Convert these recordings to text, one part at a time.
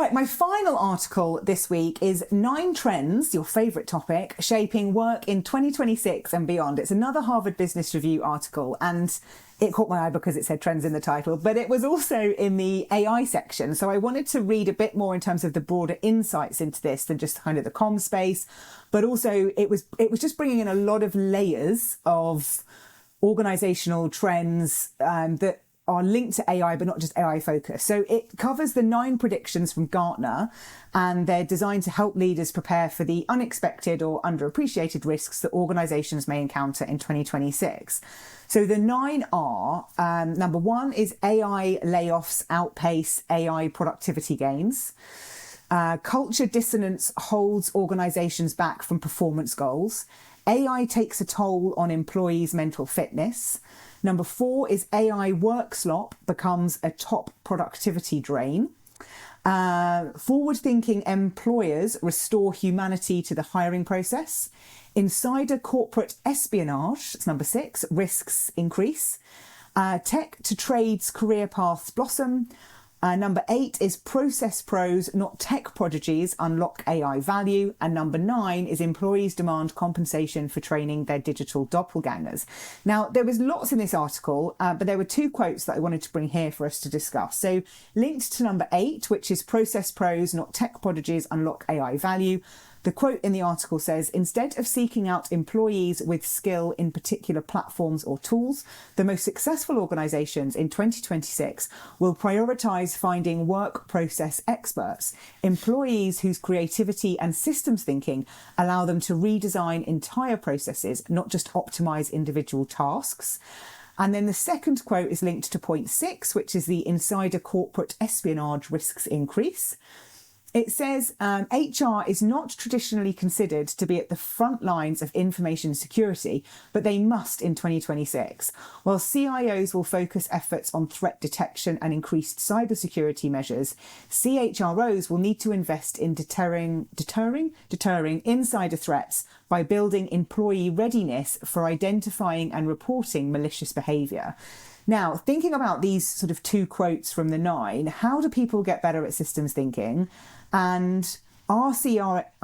Right, my final article this week is 9 trends, your favourite topic, shaping work in 2026 and beyond. It's another Harvard Business Review article, and it caught my eye because it said trends in the title, but it was also in the AI section. So I wanted to read a bit more in terms of the broader insights into this than just kind of the comm space, but also it was just bringing in a lot of layers of organisational trends that are linked to AI, but not just AI focused. So it covers the 9 predictions from Gartner, and they're designed to help leaders prepare for the unexpected or underappreciated risks that organizations may encounter in 2026. So the 9 are, number 1 is AI layoffs outpace AI productivity gains. Culture dissonance holds organizations back from performance goals. AI takes a toll on employees' mental fitness. Number 4 is AI work slop becomes a top productivity drain. Forward-thinking employers restore humanity to the hiring process. Insider corporate espionage, that's number 6, risks increase. Tech to trades career paths blossom. Number 8 is process pros, not tech prodigies, unlock AI value. And number 9 is employees demand compensation for training their digital doppelgängers. Now, there was lots in this article, but there were 2 quotes that I wanted to bring here for us to discuss. So linked to number 8, which is process pros, not tech prodigies, unlock AI value. The quote in the article says, instead of seeking out employees with skill in particular platforms or tools, the most successful organizations in 2026 will prioritize finding work process experts, employees whose creativity and systems thinking allow them to redesign entire processes, not just optimize individual tasks. And then the second quote is linked to point 6, which is the insider corporate espionage risks increase. It says HR is not traditionally considered to be at the front lines of information security, but they must in 2026. While CIOs will focus efforts on threat detection and increased cybersecurity measures, CHROs will need to invest in deterring insider threats by building employee readiness for identifying and reporting malicious behaviour. Now, thinking about these sort of 2 quotes from the 9, how do people get better at systems thinking? And are CHROs,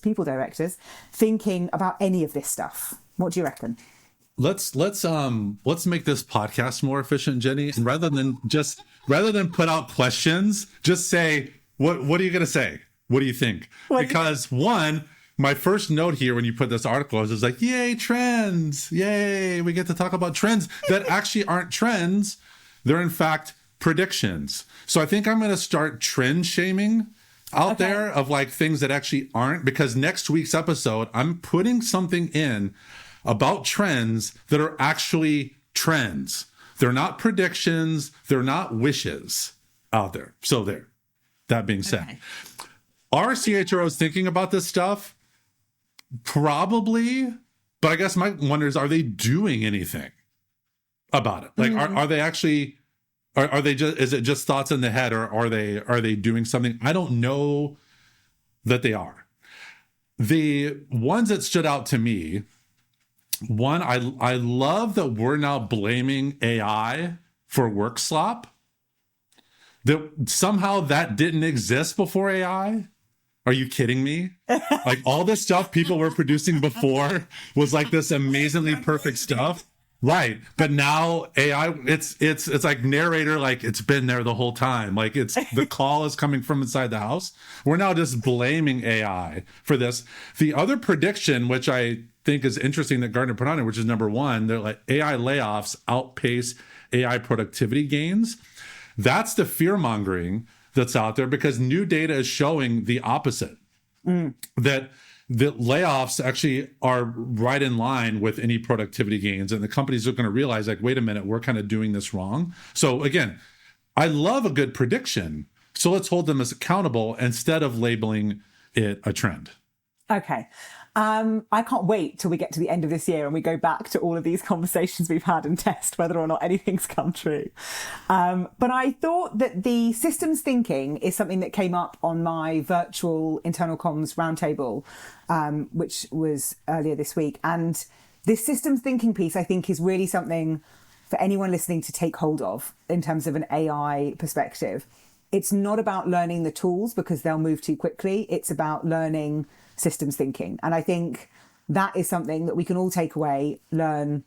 people directors, thinking about any of this stuff? What do you reckon? Let's make this podcast more efficient, Jenny. And rather than put out questions, just say, what are you going to say? What do you think? Because my first note here when you put this article is like, yay, trends. Yay, we get to talk about trends that actually aren't trends. They're in fact predictions. So I think I'm going to start trend shaming out there of like things that actually aren't, because next week's episode, I'm putting something in about trends that are actually trends. They're not predictions. They're not wishes out there. So there, that being said, are CHROs thinking about this stuff? Probably, but I guess my wonder is, are they doing anything about it? Like, are they actually, are they just, is it just thoughts in the head, or are they doing something? I don't know that they are. The ones that stood out to me, one, I love that we're now blaming AI for work slop. That somehow that didn't exist before AI. Are you kidding me? Like, all this stuff people were producing before was like this amazingly perfect stuff. Right. But now AI, it's like narrator, like it's been there the whole time. Like the call is coming from inside the house. We're now just blaming AI for this. The other prediction, which I think is interesting that Gartner put on it, which is number 1, they're like AI layoffs outpace AI productivity gains. That's the fear mongering that's out there, because new data is showing the opposite, that the layoffs actually are right in line with any productivity gains, and the companies are going to realize, like, wait a minute, we're kind of doing this wrong. So again, I love a good prediction, so let's hold them as accountable instead of labeling it a trend. Okay. I can't wait till we get to the end of this year and we go back to all of these conversations we've had and test whether or not anything's come true. But I thought that the systems thinking is something that came up on my virtual internal comms roundtable, which was earlier this week. And this systems thinking piece, I think, is really something for anyone listening to take hold of in terms of an AI perspective. it's not about learning the tools because they'll move too quickly. It's about learning systems thinking. And I think that is something that we can all take away, learn,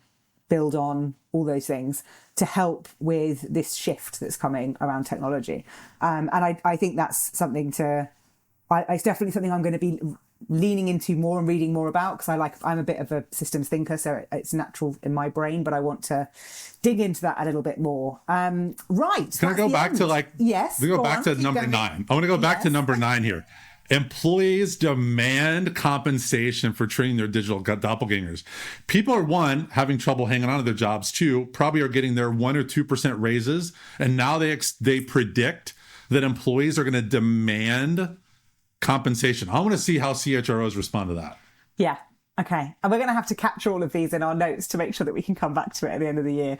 build on, all those things to help with this shift that's coming around technology. And I think that's something it's definitely something I'm going to be leaning into more and reading more about, because I'm a bit of a systems thinker, so it's natural in my brain, but I want to dig into that a little bit more. Right. Can I go back to yes, we go back to number 9. I want to go back to number 9 here. Employees demand compensation for training their digital doppelgangers. People are, 1, having trouble hanging on to their jobs. 2, probably are getting their 1 or 2% raises. And now they predict that employees are going to demand compensation. I want to see how CHROs respond to that. Yeah. Okay. And we're going to have to capture all of these in our notes to make sure that we can come back to it at the end of the year.